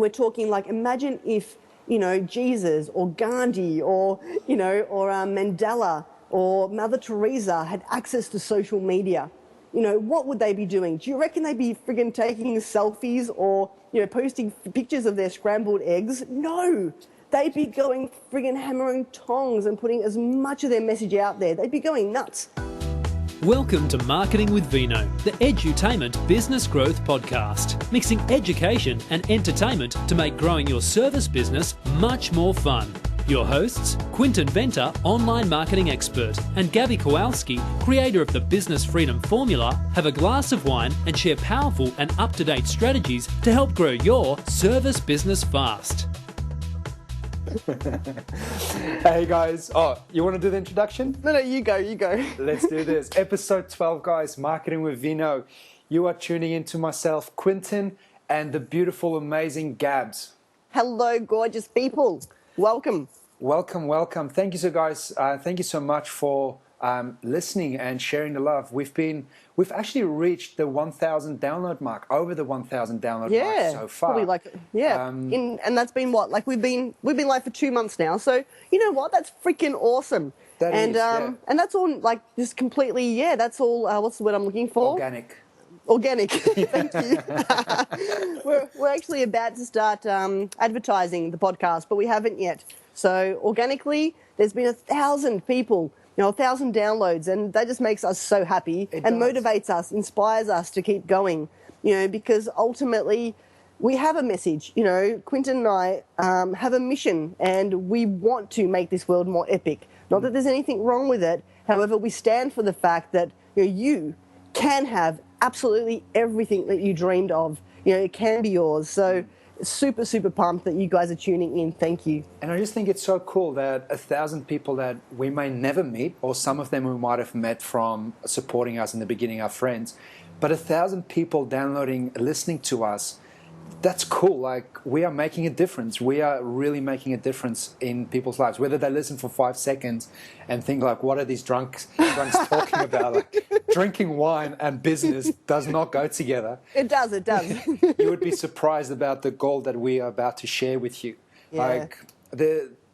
we're talking like, imagine if, Jesus or Gandhi or Mandela or Mother Teresa had access to social media. What would they be doing? Do you reckon they'd be friggin' taking selfies or, posting pictures of their scrambled eggs? No. They'd be going friggin' hammering tongs and putting as much of their message out there. They'd be going nuts. Welcome to Marketing with Vino, the edutainment business growth podcast, mixing education and entertainment to make growing your service business much more fun. Your hosts, Quinton Venter, online marketing expert, and Gabby Kowalski, creator of the Business Freedom Formula, have a glass of wine and share powerful and up-to-date strategies to help grow your service business fast. Hey guys, you want to do the introduction? No, you go. Let's do this. Episode 12, guys, Marketing with Vino. You are tuning into myself, Quinton, and the beautiful, amazing Gabs. Hello, gorgeous people. Welcome. Welcome. Thank you so much for listening and sharing the love. We've actually reached the 1,000 download mark, over the 1,000 download mark so far. Probably and that's been what? Like we've been live for 2 months now. So you know what? That's freaking awesome. And that's all like just completely, that's all, what's the word I'm looking for? Organic. Thank you. We're actually about to start advertising the podcast, but we haven't yet. So organically, there's been 1,000 people, 1,000 downloads, and that just makes us so happy and motivates us, inspires us to keep going, because ultimately we have a message. Quinton and I have a mission, and we want to make this world more epic. Not that there's anything wrong with it. However, we stand for the fact that you can have absolutely everything that you dreamed of. It can be yours. So super, super pumped that you guys are tuning in. Thank you. And I just think it's so cool that 1,000 people that we may never meet, or some of them we might have met from supporting us in the beginning, our friends, but 1,000 people downloading, listening to us, that's cool. Like, we are making a difference. We are really making a difference in people's lives. Whether they listen for 5 seconds and think like, what are these drunks talking about? Like, drinking wine and business does not go together. It does. You would be surprised about the gold that we are about to share with you. Yeah. Like,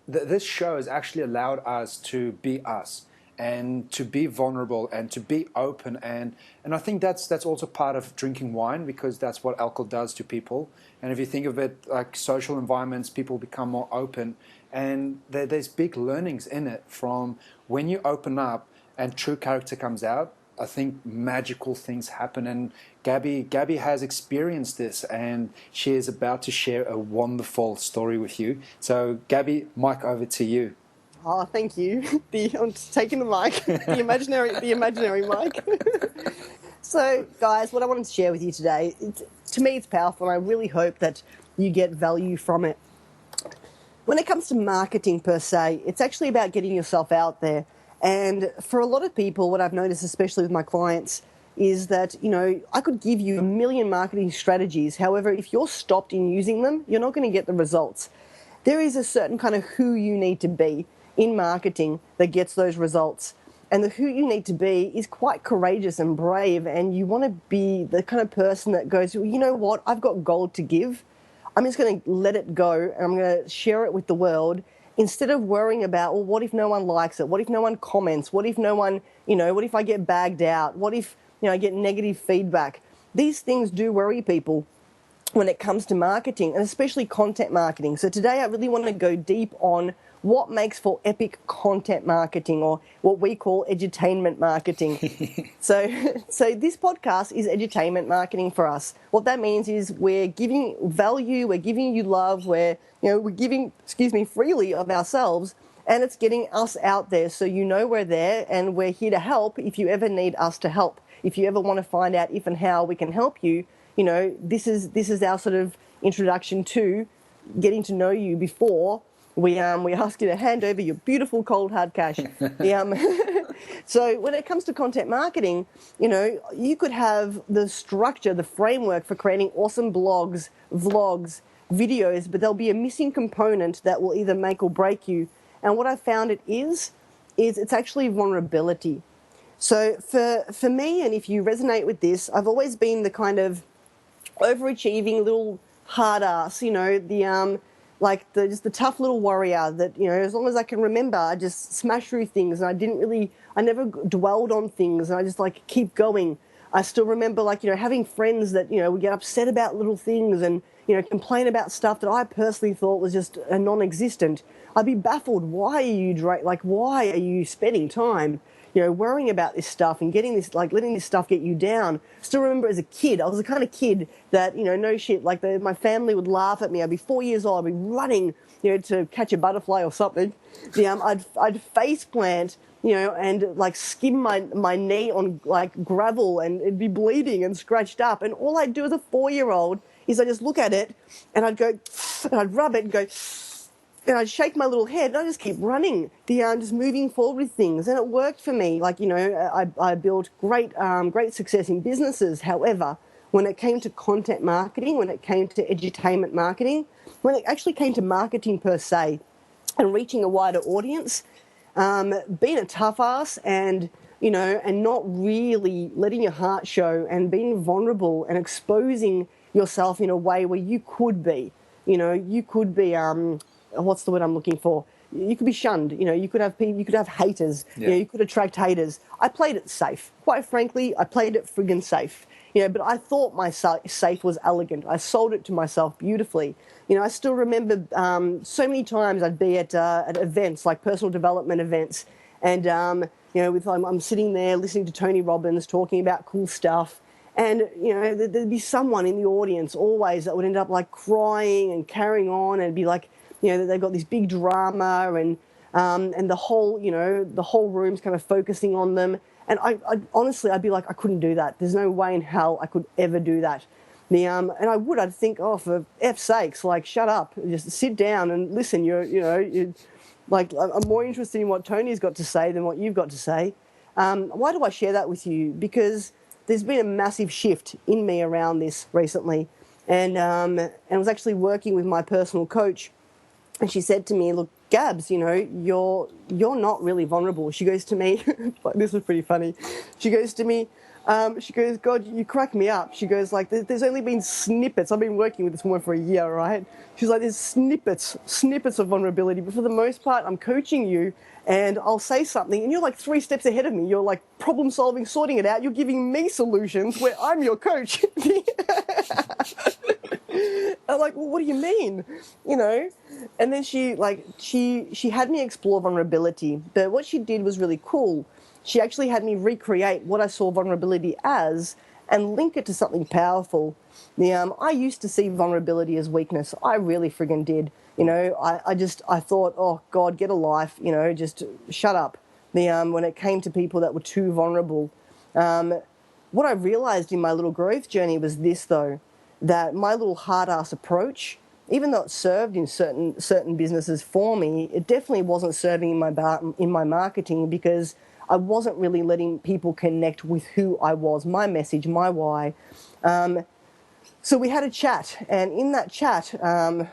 this show has actually allowed us to be us, and to be vulnerable and to be open, and I think that's also part of drinking wine, because that's what alcohol does to people. And if you think of it like social environments, people become more open, and there's big learnings in it from when you open up and true character comes out. I think magical things happen, and Gabby has experienced this, and she is about to share a wonderful story with you. So Gabby, mic over to you. Oh, thank you. I'm just taking the mic, the imaginary mic. So, guys, what I wanted to share with you today, to me it's powerful, and I really hope that you get value from it. When it comes to marketing per se, it's actually about getting yourself out there. And for a lot of people, what I've noticed, especially with my clients, is that, I could give you a million marketing strategies. However, if you're stopped in using them, you're not going to get the results. There is a certain kind of who you need to be in marketing that gets those results. And the who you need to be is quite courageous and brave, and you want to be the kind of person that goes, well, you know what, I've got gold to give. I'm just going to let it go, and I'm going to share it with the world, instead of worrying about, well, what if no one likes it? What if no one comments? What if no one, what if I get bagged out? What if, I get negative feedback? These things do worry people when it comes to marketing, and especially content marketing. So today I really want to go deep on what makes for epic content marketing, or what we call edutainment marketing. So this podcast is edutainment marketing for us. What that means is we're giving value, we're giving you love, we're giving, freely of ourselves, and it's getting us out there so we're there, and we're here to help if you ever need us to help. If you ever want to find out if and how we can help you, this is our sort of introduction to getting to know you before we ask you to hand over your beautiful cold hard cash. So when it comes to content marketing, you could have the structure, the framework for creating awesome blogs, vlogs, videos, but there'll be a missing component that will either make or break you. And what I found it is it's actually vulnerability. So for me, and if you resonate with this, I've always been the kind of overachieving little hard ass, just the tough little warrior that, as long as I can remember, I just smash through things, and I never dwelled on things, and I just like keep going. I still remember having friends that, would get upset about little things and, complain about stuff that I personally thought was just a non-existent. I'd be baffled. Why are you spending time, worrying about this stuff and getting this, letting this stuff get you down? Still remember as a kid, I was the kind of kid that, no shit, my family would laugh at me. I'd be 4 years old, I'd be running, to catch a butterfly or something. I'd face plant, and skim my knee on gravel, and it'd be bleeding and scratched up. And all I'd do as a 4-year-old is I just look at it and I'd go, and I'd rub it and go, and I'd shake my little head and I'd just keep running, just moving forward with things. And it worked for me. I built great success in businesses. However, when it came to content marketing, when it came to edutainment marketing, when it actually came to marketing per se and reaching a wider audience, being a tough ass and not really letting your heart show and being vulnerable and exposing yourself in a way where you could be, what's the word I'm looking for? You could be shunned. You could have people, you could have haters. Yeah. You could attract haters. I played it safe. Quite frankly, I played it friggin' safe. But I thought my safe was elegant. I sold it to myself beautifully. I still remember so many times I'd be at events, like personal development events, and I'm sitting there listening to Tony Robbins talking about cool stuff, and there'd be someone in the audience always that would end up crying and carrying on, and be they've got this big drama, and the whole room's kind of focusing on them. And I honestly, I'd be like, I couldn't do that. There's no way in hell I could ever do that. And I'd think, oh, for F's sakes, shut up, just sit down and listen. I'm more interested in what Tony's got to say than what you've got to say. Why do I share that with you? Because there's been a massive shift in me around this recently. And I was actually working with my personal coach, and she said to me, look, Gabs, you're not really vulnerable. She goes to me, this was pretty funny. She goes to me, she goes, God, you crack me up. She goes there's only been snippets. I've been working with this woman for a year, right? She's like, there's snippets of vulnerability, but for the most part, I'm coaching you, and I'll say something, and you're 3 steps ahead of me. You're problem solving, sorting it out. You're giving me solutions where I'm your coach. I'm like, well, what do you mean? And then she had me explore vulnerability, but what she did was really cool. She actually had me recreate what I saw vulnerability as and link it to something powerful. I used to see vulnerability as weakness. I really friggin' did. I thought, oh God, get a life, just shut up. When it came to people that were too vulnerable. What I realized in my little growth journey was this, though, that my little hard-ass approach, even though it served in certain businesses for me, it definitely wasn't serving in my marketing, because I wasn't really letting people connect with who I was, my message, my why. So we had a chat, and in that chat,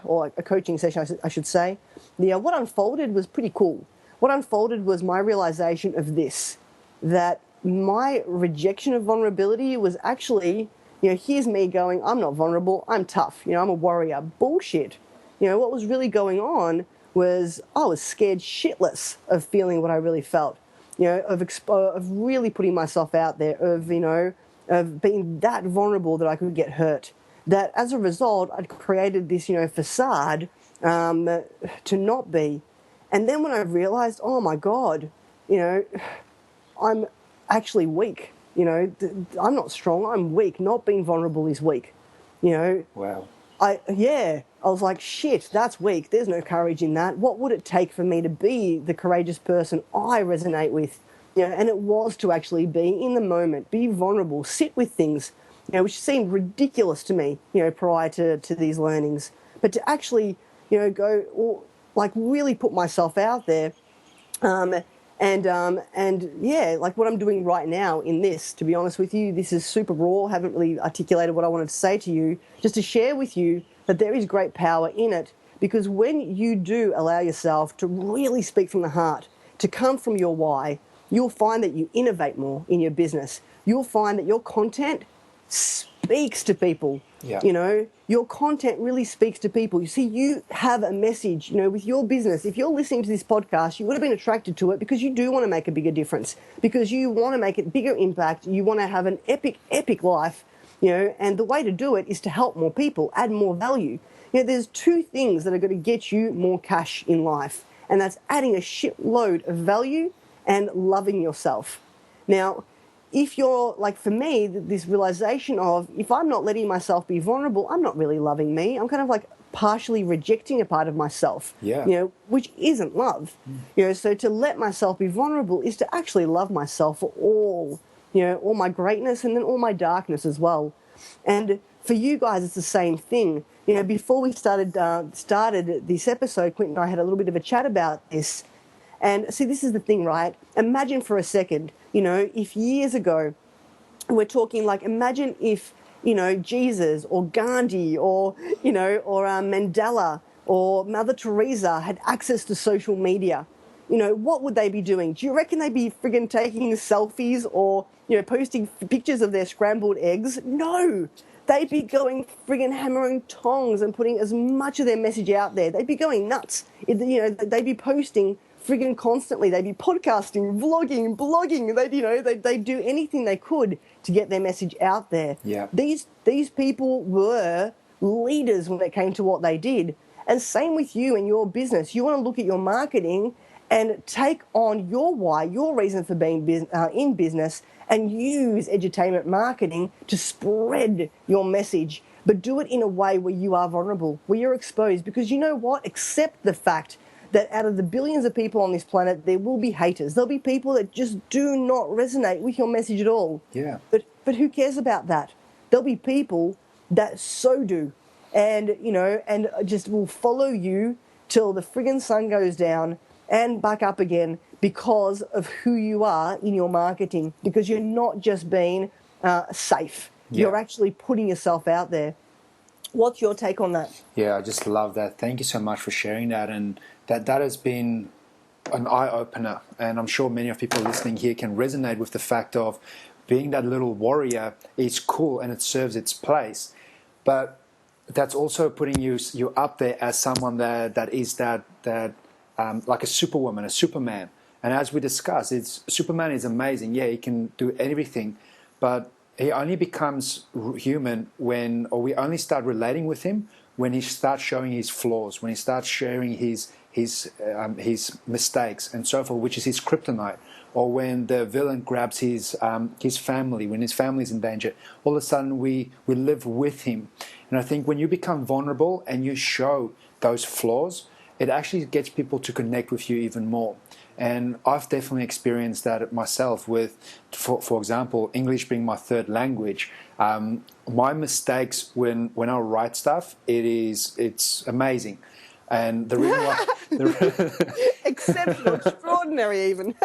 or a coaching session, I should say, what unfolded was pretty cool. What unfolded was my realization of this, that my rejection of vulnerability was actually, here's me going, I'm not vulnerable, I'm tough, I'm a warrior. Bullshit. What was really going on was I was scared shitless of feeling what I really felt, of really putting myself out there, of being that vulnerable that I could get hurt. That as a result, I'd created this, facade to not be. And then when I realized, oh my God, I'm actually weak. I'm not strong, I'm weak. Not being vulnerable is weak. Wow. I was like, shit, that's weak. There's no courage in that. What would it take for me to be the courageous person I resonate with? And it was to actually be in the moment, be vulnerable, sit with things, which seemed ridiculous to me, prior to these learnings. But to actually, go, really put myself out there, what I'm doing right now in this, to be honest with you, this is super raw, haven't really articulated what I wanted to say to you, just to share with you that there is great power in it, because when you do allow yourself to really speak from the heart, to come from your why, you'll find that you innovate more in your business. You'll find that your content speaks to people. Yeah. You know, your content really speaks to people. You see, you have a message, you know, with your business. If you're listening to this podcast, you would have been attracted to it because you do want to make a bigger difference, because you want to make a bigger impact. You want to have an epic life, you know, and the way to do it is to help more people, add more value. You know, there's two things that are going to get you more cash in life, and that's adding a shitload of value and loving yourself. Now, if you're like, for me, this realization of, if I'm not letting myself be vulnerable, I'm not really loving me. I'm kind of like partially rejecting a part of myself, Yeah. you know, which isn't love. You know, so to let myself be vulnerable is to actually love myself for all, you know, all my greatness and then all my darkness as well. And for you guys, it's the same thing. You know, before we started this episode, Quentin and I had a little bit of a chat about this. And see, this is the thing, right? Imagine for a second, you know, if years ago, we're talking like, imagine if, you know, Jesus or Gandhi or, you know, or Mandela or Mother Teresa had access to social media. You know, what would they be doing? Do you reckon they'd be friggin' taking selfies or, you know, posting pictures of their scrambled eggs? No. They'd be going friggin' hammering tongs and putting as much of their message out there. They'd be going nuts. You know, they'd be posting friggin' constantly. They'd be podcasting, vlogging, blogging. They'd do anything they could to get their message out there. Yeah. These people were leaders when it came to what they did. And same with you and your business. You want to look at your marketing and take on your why, your reason for being in business, and use edutainment marketing to spread your message. But do it in a way where you are vulnerable, where you're exposed. Because you know what? Accept the fact that out of the billions of people on this planet, there will be haters. There'll be people that just do not resonate with your message at all. Yeah. But who cares about that? There'll be people that so do, and you know, and just will follow you till the friggin' sun goes down and back up again because of who you are in your marketing. Because you're not just being safe. Yeah. You're actually putting yourself out there. What's your take on that? Yeah, I just love that. Thank you so much for sharing that. And that has been an eye-opener. And I'm sure many of people listening here can resonate with the fact of being that little warrior is cool and it serves its place. But that's also putting you up there as someone that is like a superwoman, a superman. And as we discussed, Superman is amazing. Yeah, he can do everything. But he only becomes human or we only start relating with him when he starts showing his flaws, when he starts sharing his mistakes and so forth, which is his kryptonite, or when the villain grabs his family, when his family is in danger. All of a sudden, we live with him. And I think when you become vulnerable and you show those flaws, it actually gets people to connect with you even more. And I've definitely experienced that myself with, for example, English being my third language. My mistakes when I write stuff, it's amazing. And the reason why Exceptional, extraordinary even.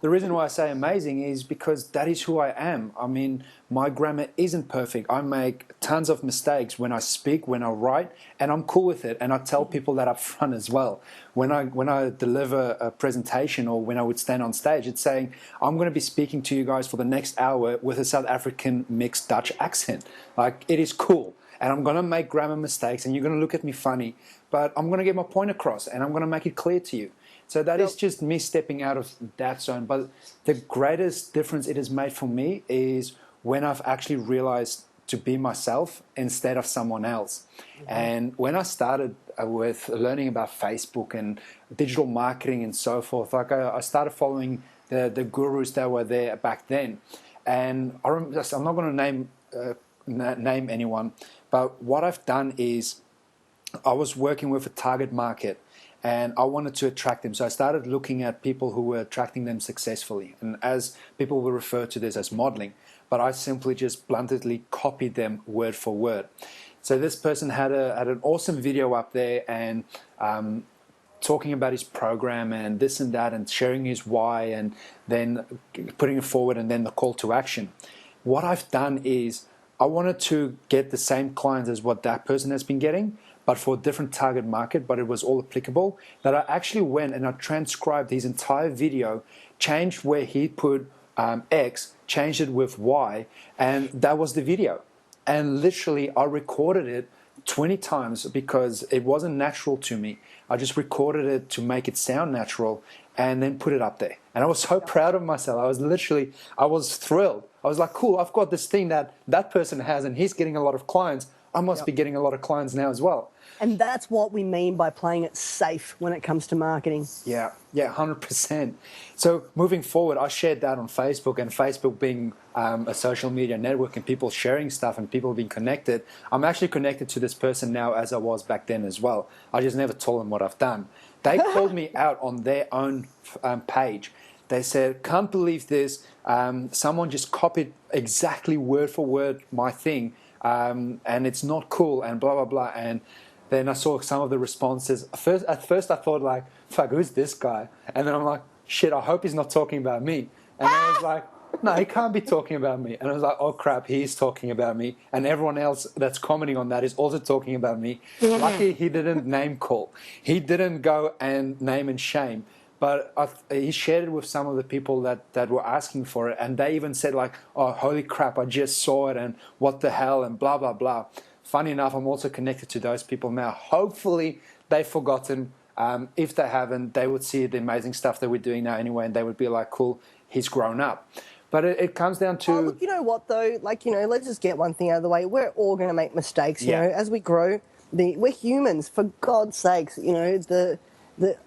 the reason why I say amazing is because that is who I am. I mean, my grammar isn't perfect. I make tons of mistakes when I speak, when I write, and I'm cool with it. And I tell people that up front as well. When I deliver a presentation or when I would stand on stage, it's saying, I'm going to be speaking to you guys for the next hour with a South African mixed Dutch accent. Like, it is cool. And I'm going to make grammar mistakes and you're going to look at me funny, but I'm going to get my point across and I'm going to make it clear to you. So that is just me stepping out of that zone. But the greatest difference it has made for me is when I've actually realized to be myself instead of someone else. Mm-hmm. And when I started with learning about Facebook and digital marketing and so forth, like I started following the gurus that were there back then. And I'm not going to name anyone, but what I've done is I was working with a target market and I wanted to attract them. So I started looking at people who were attracting them successfully. And as people will refer to this as modeling, but I simply just bluntly copied them word for word. So this person had an awesome video up there and talking about his program and this and that and sharing his why and then putting it forward and then the call to action. What I've done is I wanted to get the same clients as what that person has been getting, but for a different target market, but it was all applicable, that I actually went and I transcribed his entire video, changed where he put X, changed it with Y, and that was the video. And literally, I recorded it 20 times because it wasn't natural to me. I just recorded it to make it sound natural and then put it up there. And I was so proud of myself. I was thrilled. I was like, cool, I've got this thing that person has and he's getting a lot of clients. I must be getting a lot of clients now as well. And that's what we mean by playing it safe when it comes to marketing. Yeah, 100%. So moving forward, I shared that on Facebook, and Facebook being a social media network and people sharing stuff and people being connected, I'm actually connected to this person now as I was back then as well. I just never told them what I've done. They called me out on their own page. They said, can't believe this. Someone just copied exactly word for word my thing, and it's not cool and blah, blah, blah. And then I saw some of the responses. At first I thought like, fuck, who's this guy? And then I'm like, shit, I hope he's not talking about me. And I was like, no, he can't be talking about me. And I was like, oh crap, he's talking about me. And everyone else that's commenting on that is also talking about me. Lucky he didn't name call. He didn't go and name and shame. But he shared it with some of the people that were asking for it. And they even said like, oh, holy crap, I just saw it and what the hell and blah, blah, blah. Funny enough, I'm also connected to those people now. Hopefully they've forgotten. If they haven't, they would see the amazing stuff that we're doing now anyway, and they would be like, cool, he's grown up. But it comes down to... Oh, look, you know what, though? Like, let's just get one thing out of the way. We're all going to make mistakes, you know, as we grow. We're humans, for God's sakes,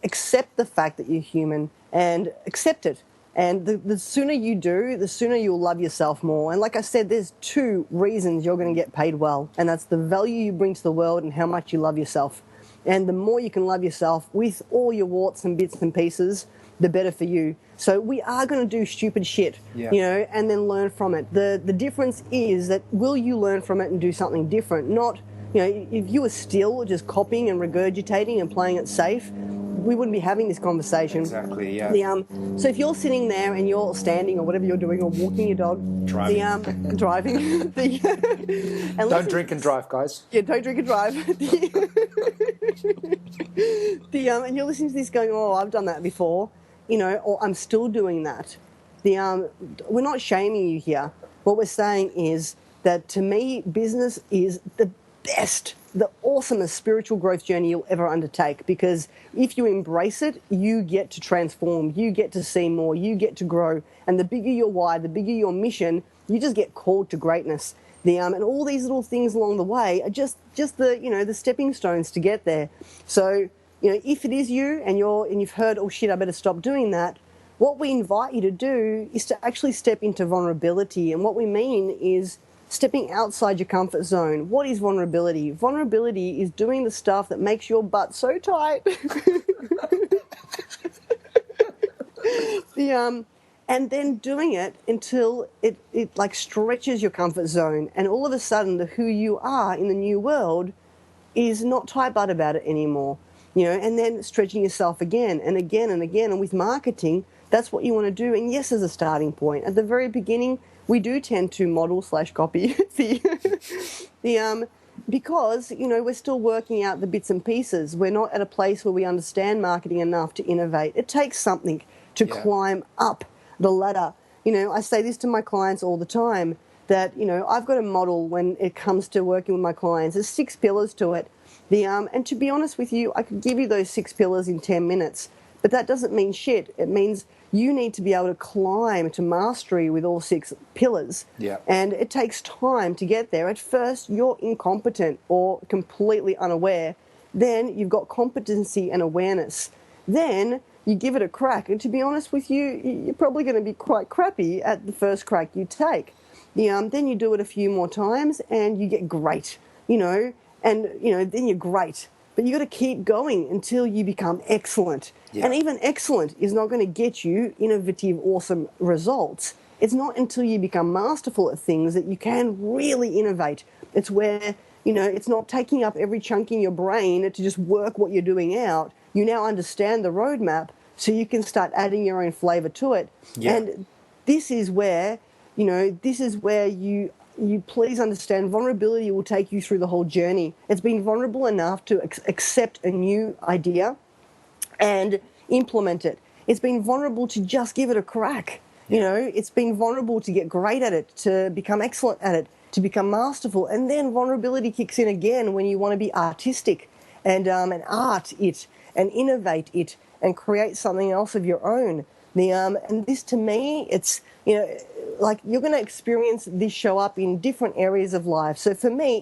accept the fact that you're human and accept it. And the sooner you do, the sooner you'll love yourself more. And like I said, there's 2 reasons you're going to get paid well. And that's the value you bring to the world and how much you love yourself. And the more you can love yourself with all your warts and bits and pieces, the better for you. So we are going to do stupid shit, and then learn from it. The difference is that will you learn from it and do something different? Not, if you were still just copying and regurgitating and playing it safe, we wouldn't be having this conversation. Exactly, yeah. So if you're sitting there and you're standing or whatever you're doing or walking your dog, driving, don't drink and drive, guys. Yeah, don't drink and drive. And you're listening to this going, oh, I've done that before, or I'm still doing that. We're not shaming you here. What we're saying is that to me, business is the best, the awesomest spiritual growth journey you'll ever undertake, because if you embrace it, you get to transform, you get to see more, you get to grow, and the bigger your why, the bigger your mission, you just get called to greatness. And all these little things along the way are just the stepping stones to get there. So if it is you and you've heard, oh shit, I better stop doing that, what we invite you to do is to actually step into vulnerability. And what we mean is stepping outside your comfort zone. What is vulnerability? Vulnerability is doing the stuff that makes your butt so tight. And then doing it until it like stretches your comfort zone. And all of a sudden, the who you are in the new world is not tight butt about it anymore. And then stretching yourself again and again and again. And with marketing, that's what you want to do. And yes, as a starting point, at the very beginning, we do tend to model/copy because, we're still working out the bits and pieces. We're not at a place where we understand marketing enough to innovate. It takes something to climb up the ladder. I say this to my clients all the time, that, I've got a model when it comes to working with my clients. There's 6 pillars to it. And to be honest with you, I could give you those 6 pillars in 10 minutes, but that doesn't mean shit. It means you need to be able to climb to mastery with all 6 pillars. Yeah. And it takes time to get there. At first, you're incompetent or completely unaware. Then you've got competency and awareness. Then you give it a crack. And to be honest with you, you're probably going to be quite crappy at the first crack you take. Then you do it a few more times and you get great, and, then you're great. But you've got to keep going until you become excellent. Yeah. And even excellent is not going to get you innovative, awesome results. It's not until you become masterful at things that you can really innovate. It's where, it's not taking up every chunk in your brain to just work what you're doing out. You now understand the roadmap, so you can start adding your own flavor to it. Yeah. And this is where, you please understand, vulnerability will take you through the whole journey. It's being vulnerable enough to accept a new idea and implement it. It's being vulnerable to just give it a crack. It's being vulnerable to get great at it, to become excellent at it. to become masterful. And then vulnerability kicks in again when you want to be artistic and art it and innovate it and create something else of your own. And this, to me, it's, like you're going to experience this show up in different areas of life. So for me,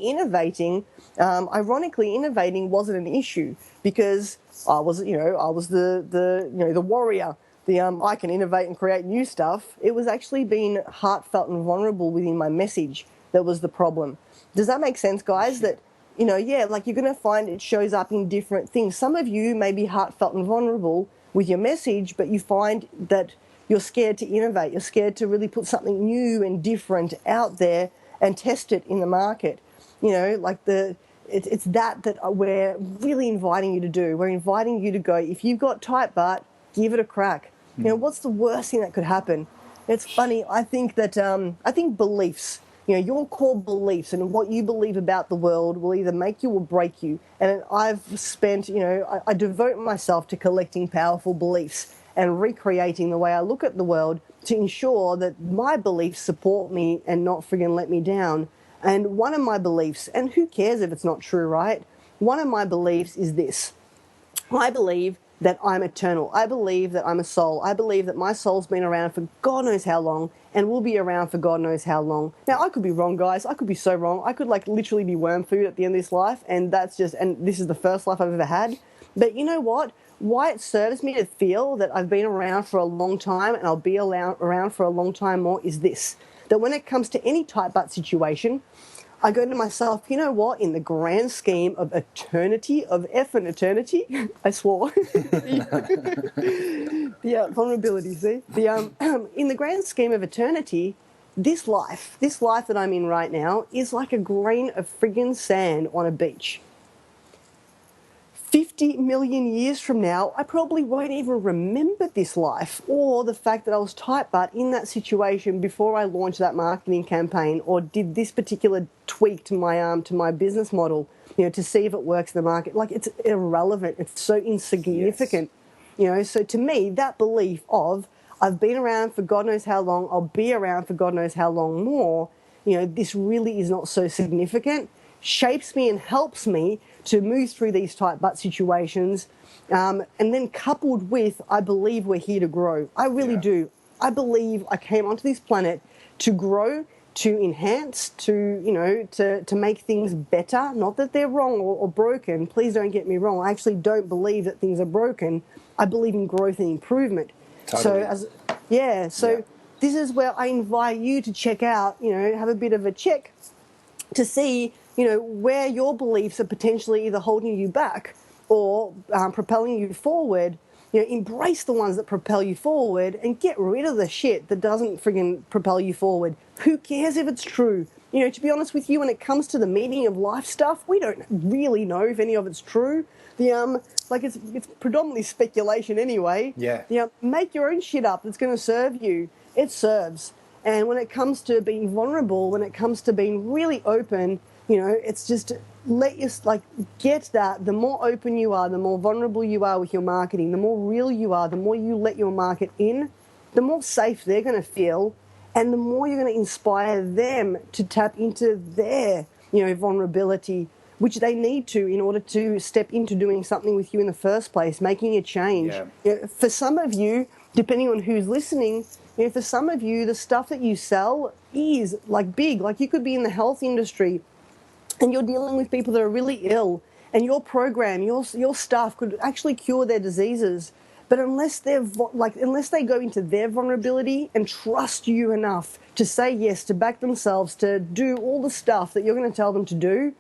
ironically, innovating wasn't an issue because I was the warrior. I can innovate and create new stuff. It was actually being heartfelt and vulnerable within my message that was the problem. Does that make sense, guys? That, like you're going to find it shows up in different things. Some of you may be heartfelt and vulnerable with your message, but you find that you're scared to innovate. You're scared to really put something new and different out there and test it in the market. It's that we're really inviting you to do. We're inviting you to go, if you've got tight butt, give it a crack. What's the worst thing that could happen? It's funny. I think that, beliefs, your core beliefs and what you believe about the world will either make you or break you. And I've spent, I devote myself to collecting powerful beliefs and recreating the way I look at the world to ensure that my beliefs support me and not friggin' let me down. And one of my beliefs, and who cares if it's not true, right? One of my beliefs is this. I believe that I'm eternal. I believe that I'm a soul. I believe that my soul's been around for God knows how long and will be around for God knows how long. Now, I could be wrong, guys. I could be so wrong. I could literally be worm food at the end of this life, and this is the first life I've ever had. But you know what? Why it serves me to feel that I've been around for a long time and I'll be around for a long time more is this, that when it comes to any tight butt situation, I go to myself, you know what, in the grand scheme of eternity, of effing eternity, I swore. Vulnerability, see? In the grand scheme of eternity, this life that I'm in right now is like a grain of friggin' sand on a beach. 50 million years from now, I probably won't even remember this life or the fact that I was tight butt in that situation before I launched that marketing campaign or did this particular tweak to my business model, to see if it works in the market. Like, it's irrelevant. It's so insignificant. Yes. So to me, that belief of I've been around for God knows how long, I'll be around for God knows how long more, this really is not so significant, shapes me and helps me to move through these tight butt situations. And then coupled with, I believe we're here to grow. I really do. I believe I came onto this planet to grow, to enhance, to make things better. Not that they're wrong or broken. Please don't get me wrong. I actually don't believe that things are broken. I believe in growth and improvement. Totally. So this is where I invite you to check out, have a bit of a check to see, where your beliefs are potentially either holding you back or propelling you forward. Embrace the ones that propel you forward and get rid of the shit that doesn't friggin' propel you forward. Who cares if it's true? To be honest with you, when it comes to the meaning of life stuff, we don't really know if any of it's true. It's predominantly speculation anyway. Yeah. Make your own shit up that's going to serve you. It serves. And when it comes to being vulnerable, when it comes to being really open, it's just get that. The more open you are, the more vulnerable you are with your marketing, the more real you are, the more you let your market in, the more safe they're going to feel, and the more you're going to inspire them to tap into their, vulnerability, which they need to in order to step into doing something with you in the first place, making a change. Yeah. For some of you, depending on who's listening, for some of you, the stuff that you sell is big. You could be in the health industry and you're dealing with people that are really ill, and your program, your stuff could actually cure their diseases. But unless they go into their vulnerability and trust you enough to say yes, to back themselves, to do all the stuff that you're going to tell them to do,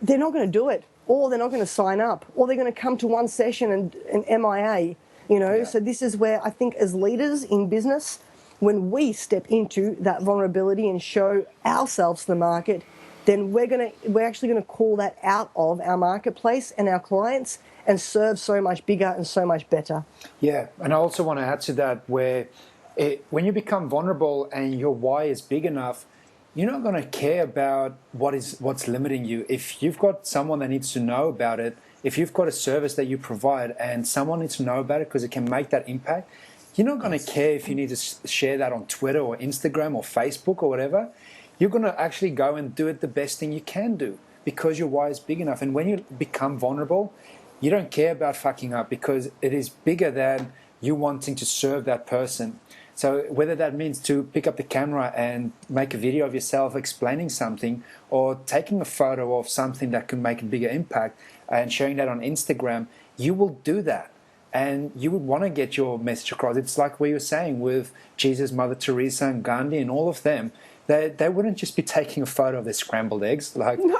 they're not going to do it, or they're not going to sign up, or they're going to come to one session and MIA. So this is where I think as leaders in business, when we step into that vulnerability and show ourselves to the market, then we're actually going to call that out of our marketplace and our clients and serve so much bigger and so much better. Yeah, and I also want to add to that when you become vulnerable and your why is big enough, you're not going to care about what's limiting you. If you've got someone that needs to know about it, if you've got a service that you provide and someone needs to know about it because it can make that impact, you're not going to care if you need to share that on Twitter or Instagram or Facebook or whatever. you're going to actually go and do it the best thing you can do because your why is big enough. And when you become vulnerable, you don't care about fucking up because it is bigger than you wanting to serve that person. So whether that means to pick up the camera and make a video of yourself explaining something, or taking a photo of something that can make a bigger impact and sharing that on Instagram, you will do that. And you would want to get your message across. It's like what you were saying with Jesus, Mother Teresa, and Gandhi, and all of them. They wouldn't just be taking a photo of their scrambled eggs. Like, No.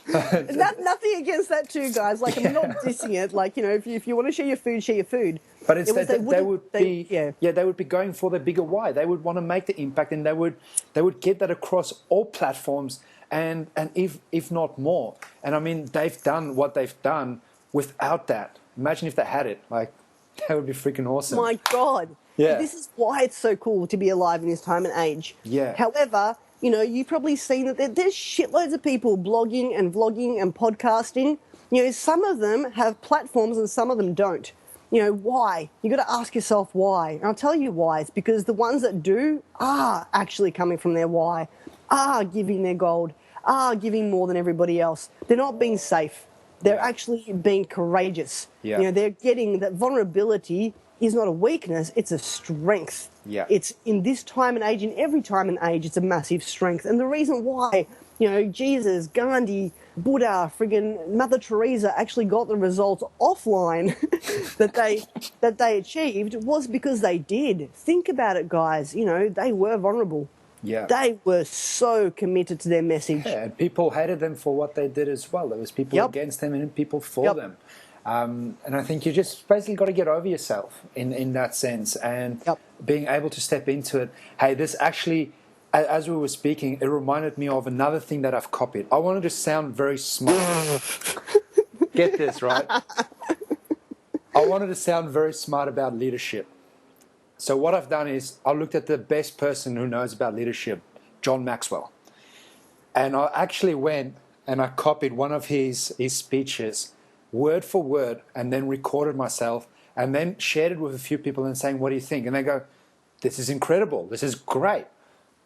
Nothing against that too, guys. Like, I'm not dissing it. Like, you know, if you want to share your food, share your food. But it's they would be going for the bigger why. They would want to make the impact, and they would get that across all platforms, and if not more. And I mean, they've done what they've done without that. Imagine if they had it. Like, that would be freaking awesome. My God. Yeah. This is why it's so cool to be alive in this time and age. Yeah. However, you know, you've probably seen that there's shitloads of people blogging and vlogging and podcasting. You know, some of them have platforms and some of them don't. You know, why? You got to ask yourself why. And I'll tell you why. It's because the ones that do are actually coming from their why, are giving their gold, are giving more than everybody else. They're not being safe. They're actually being courageous. Yeah. You know, they're getting that vulnerability is not a weakness, it's a strength. Yeah. It's in this time and age, in every time and age, it's a massive strength. And the reason why, you know, Jesus, Gandhi, Buddha, friggin' Mother Teresa actually got the results offline that they achieved was because they did. Think about it, guys. You know, they were vulnerable. Yeah. They were so committed to their message. Yeah, and people hated them for what they did as well. There was people against them and people for them. And I think you just basically got to get over yourself in that sense, and being able to step into it. Hey, this actually, as we were speaking, it reminded me of another thing that I've copied. I wanted to sound very smart. Get this, right? I wanted to sound very smart about leadership. So what I've done is I looked at the best person who knows about leadership, John Maxwell. And I actually went and I copied one of his speeches word for word, and then recorded myself, and then shared it with a few people and saying, what do you think? And they go, this is incredible. This is great.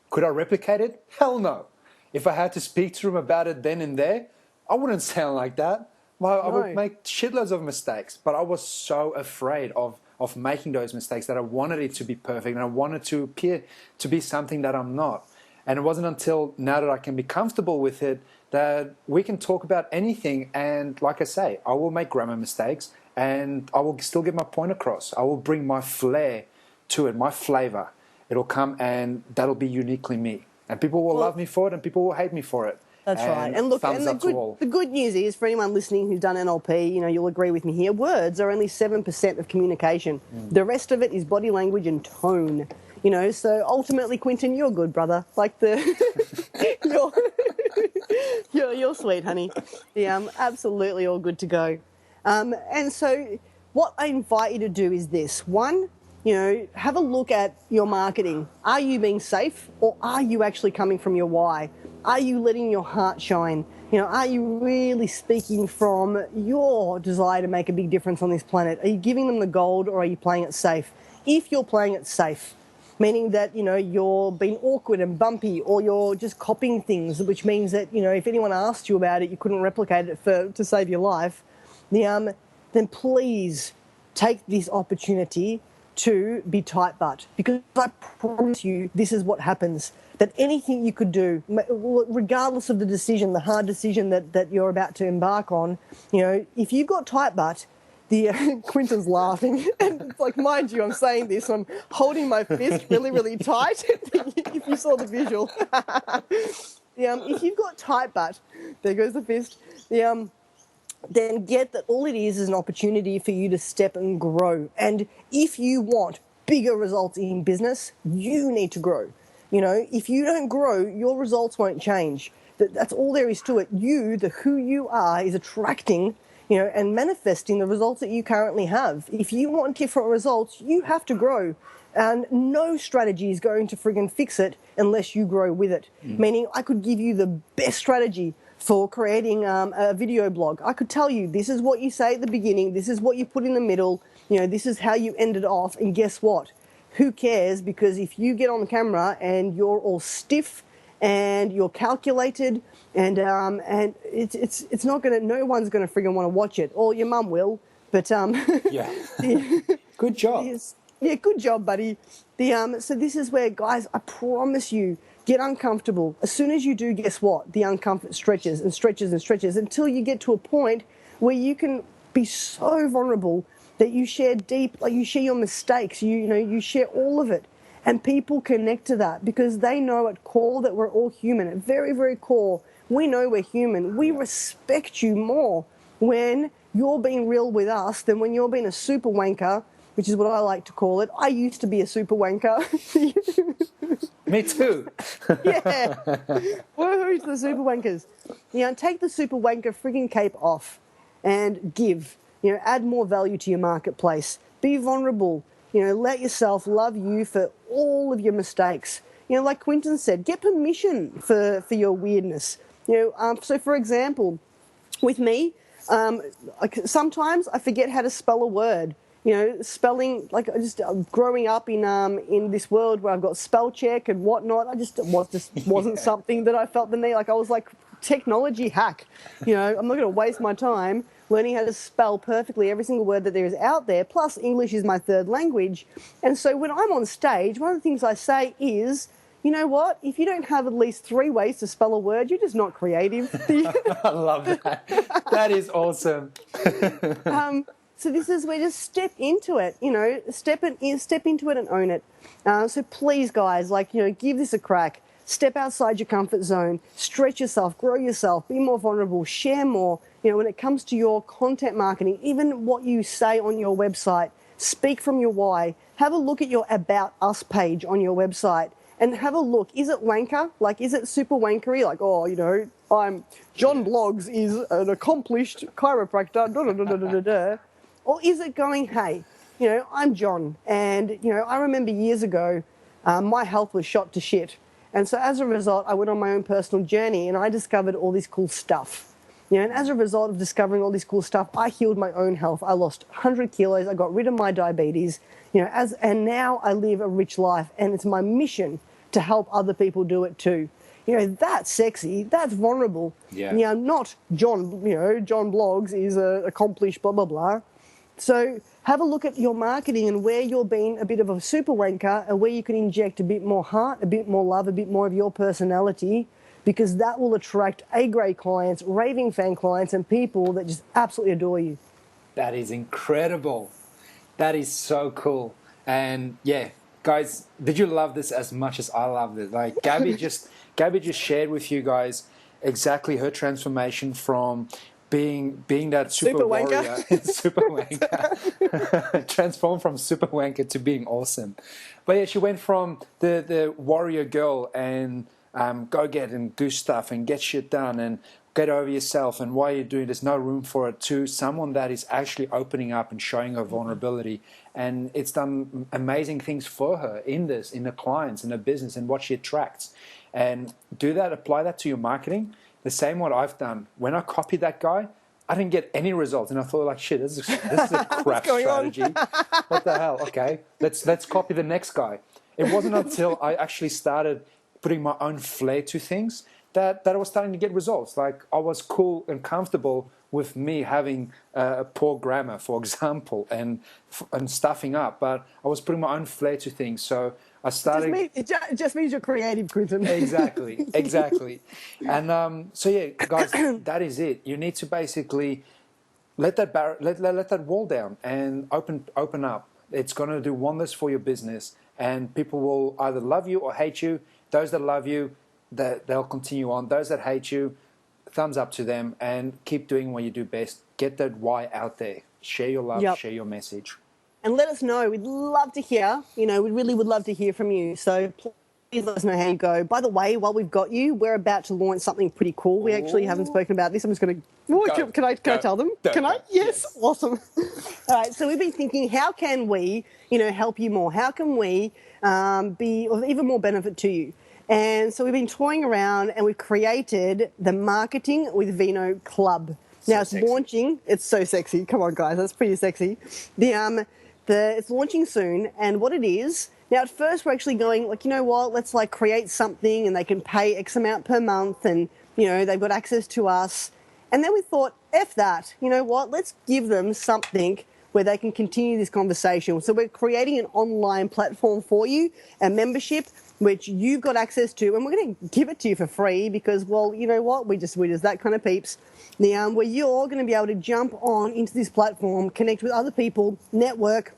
Could I replicate it? Hell no. If I had to speak to them about it then and there, I wouldn't sound like that. Well, I would make shitloads of mistakes, but I was so afraid of making those mistakes that I wanted it to be perfect, and I wanted to appear to be something that I'm not. And it wasn't until now that I can be comfortable with it that we can talk about anything. And like I say, I will make grammar mistakes and I will still get my point across. I will bring my flair to it, my flavor. It'll come and that'll be uniquely me. And people will love me for it and people will hate me for it. That's right. And look, and the good news is, for anyone listening who's done NLP, you know, you'll agree with me here, words are only 7% of communication. The rest of it is body language and tone. You know, so ultimately, Quinton, you're good, brother. Like you're sweet, honey. Yeah, absolutely all good to go. And so what I invite you to do is this. One, you know, have a look at your marketing. Are you being safe, or are you actually coming from your why? Are you letting your heart shine? You know, are you really speaking from your desire to make a big difference on this planet? Are you giving them the gold, or are you playing it safe? If you're playing it safe, meaning that, you know, you're being awkward and bumpy, or you're just copying things, which means that, you know, if anyone asked you about it, you couldn't replicate it to save your life, then please take this opportunity to be tight butt, because I promise you this is what happens. That anything you could do, regardless of the decision, the hard decision that you're about to embark on, you know, if you've got tight butt, Quinton's laughing, and it's like, mind you, I'm saying this, I'm holding my fist really, really tight, if you saw the visual. If you've got tight butt, there goes the fist, then get that all it is an opportunity for you to step and grow. And if you want bigger results in business, you need to grow. You know, if you don't grow, your results won't change. That's all there is to it. You, the who you are, is attracting, you know, and manifesting the results that you currently have. If you want different results, you have to grow. And no strategy is going to friggin' fix it unless you grow with it. Meaning, I could give you the best strategy for creating a video blog. I could tell you, this is what you say at the beginning, this is what you put in the middle, you know, this is how you end it off, and guess what? who cares? Because if you get on the camera and you're all stiff and you're calculated, and it's not gonna, no one's gonna friggin' want to watch it. Or your mum will, but Yeah. Good job. yeah, good job, buddy. So this is where, guys, I promise you, get uncomfortable. As soon as you do, guess what? The uncomfort stretches and stretches and stretches until you get to a point where you can be so vulnerable that you share deep, like you share your mistakes, you share all of it. And people connect to that because they know at core that we're all human. At very, very core, we know we're human. We respect you more when you're being real with us than when you're being a super wanker, which is what I like to call it. I used to be a super wanker. Me too. Yeah. Woohoo to the super wankers. Take the super wanker frigging cape off and give. Add more value to your marketplace. Be vulnerable. Let yourself love you for all of your mistakes. Like Quinton said, get permission for your weirdness. So for example, with me, sometimes I forget how to spell a word. Spelling, like just growing up in this world where I've got spell check and whatnot, wasn't something that I felt the need. Like I was like technology hack. I'm not going to waste my time learning how to spell perfectly every single word that there is out there. Plus, English is my third language, and so when I'm on stage, one of the things I say is, you know what? If you don't have at least 3 ways to spell a word, you're just not creative. I love that. That is awesome. So this is where just step into it, step into it and own it. So please, guys, give this a crack. Step outside your comfort zone, stretch yourself, grow yourself, be more vulnerable, share more. When it comes to your content marketing, even what you say on your website, speak from your why. Have a look at your About Us page on your website and have a look. Is it wanker? Is it super wankery? I'm John Bloggs is an accomplished chiropractor, Or is it going, hey, I'm John, and, I remember years ago, my health was shot to shit. And so as a result, I went on my own personal journey and I discovered all this cool stuff. And as a result of discovering all this cool stuff, I healed my own health. I lost 100 kilos. I got rid of my diabetes, and now I live a rich life. And it's my mission to help other people do it too. That's sexy. That's vulnerable. Yeah. Not John, John Bloggs is accomplished, blah, blah, blah. So have a look at your marketing and where you're being a bit of a super wanker and where you can inject a bit more heart, a bit more love, a bit more of your personality, because that will attract A-grade clients, raving fan clients, and people that just absolutely adore you. That is incredible. That is so cool. And yeah, guys, did you love this as much as I loved it? Like Gabby just shared with you guys exactly her transformation from being that super warrior, super wanker, transformed from super wanker to being awesome. But yeah, she went from the warrior girl and go get and do stuff and get shit done and get over yourself and why you're doing, there's no room for it, to someone that is actually opening up and showing her vulnerability. And it's done amazing things for her in the clients, in her business, and what she attracts. And apply that to your marketing. The same what I've done. When I copied that guy, I didn't get any results, and I thought, like, shit, this is a crap strategy. What the hell? Okay, let's copy the next guy. It wasn't until I actually started putting my own flair to things that I was starting to get results. Like I was cool and comfortable with me having poor grammar, for example, and stuffing up, but I was putting my own flair to things. So I started. It just means you're creative, Quinton. Exactly. And so yeah, guys, that is it. You need to basically let that wall down and open up. It's going to do wonders for your business, and people will either love you or hate you. Those that love you, they'll continue on. Those that hate you, thumbs up to them, and keep doing what you do best. Get that why out there. Share your love, Share your message. And let us know. We'd love to hear. We really would love to hear from you. So please let us know how you go. By the way, while we've got you, we're about to launch something pretty cool. We actually haven't spoken about this. I'm just going to... Can I tell them? Can I? Yes. Awesome. All right. So we've been thinking, how can we, help you more? How can we be of even more benefit to you? And so we've been toying around and we've created the Marketing with Vino Club. Now it's launching. It's so sexy. Come on, guys. That's pretty sexy. It's launching soon. And what it is Now, at first, we're actually going, like, you know what, let's, like, create something and they can pay X amount per month and, you know, they've got access to us. And then we thought, F that, you know what, let's give them something where they can continue this conversation. So we're creating an online platform for you, a membership, which you've got access to, and we're going to give it to you for free because, well, you know what, we're just that kind of peeps. Now, where you're going to be able to jump on into this platform, connect with other people, network,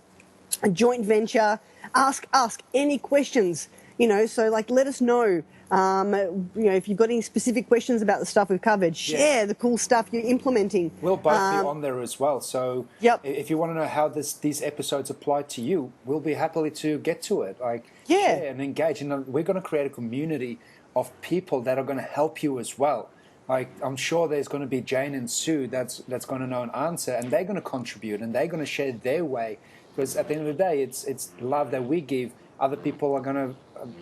a joint venture, ask any questions, you know, so like let us know, you know, if you've got any specific questions about the stuff we've covered, share the cool stuff you're implementing. We'll both be on there as well. So Yep. if you want to know how these episodes apply to you, we'll be happily to get to it. Like Yeah. share and engage. And we're going to create a community of people that are going to help you as well. Like I'm sure there's going to be Jane and Sue that's going to know an answer, and they're going to contribute and they're going to share their way. Because at the end of the day, it's love that we give. Other people are going to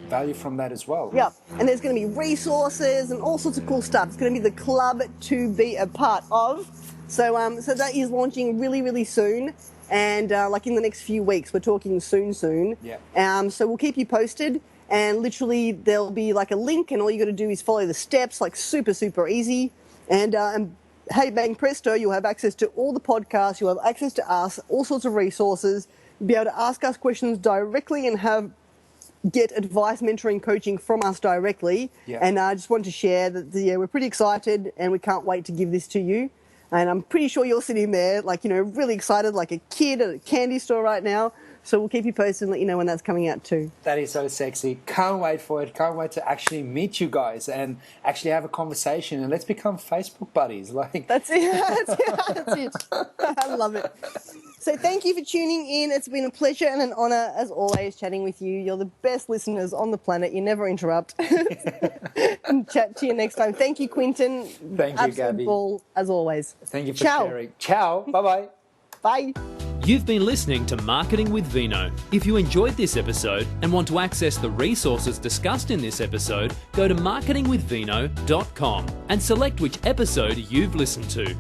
value from that as well. Yeah, and there's going to be resources and all sorts of cool stuff. It's going to be the club to be a part of. So that is launching really, really soon. And like in the next few weeks, we're talking soon. Yeah. So we'll keep you posted. And literally there'll be like a link and all you got to do is follow the steps, like super, super easy. And hey, bang presto, you'll have access to all the podcasts, you'll have access to us, all sorts of resources. You'll be able to ask us questions directly and get advice, mentoring, coaching from us directly. Yeah. And I just wanted to share that we're pretty excited and we can't wait to give this to you. And I'm pretty sure you're sitting there, like, you know, really excited, like a kid at a candy store right now. So we'll keep you posted and let you know when that's coming out too. That is so sexy. Can't wait for it. Can't wait to actually meet you guys and actually have a conversation and let's become Facebook buddies. Like That's it. That's it. I love it. So thank you for tuning in. It's been a pleasure and an honour, as always, chatting with you. You're the best listeners on the planet. You never interrupt. And chat to you next time. Thank you, Quinton. Thank you, Gabby. Ball, as always. Thank you for Ciao. sharing. Ciao. Bye-bye. Bye. You've been listening to Marketing with Vino. If you enjoyed this episode and want to access the resources discussed in this episode, go to marketingwithvino.com and select which episode you've listened to.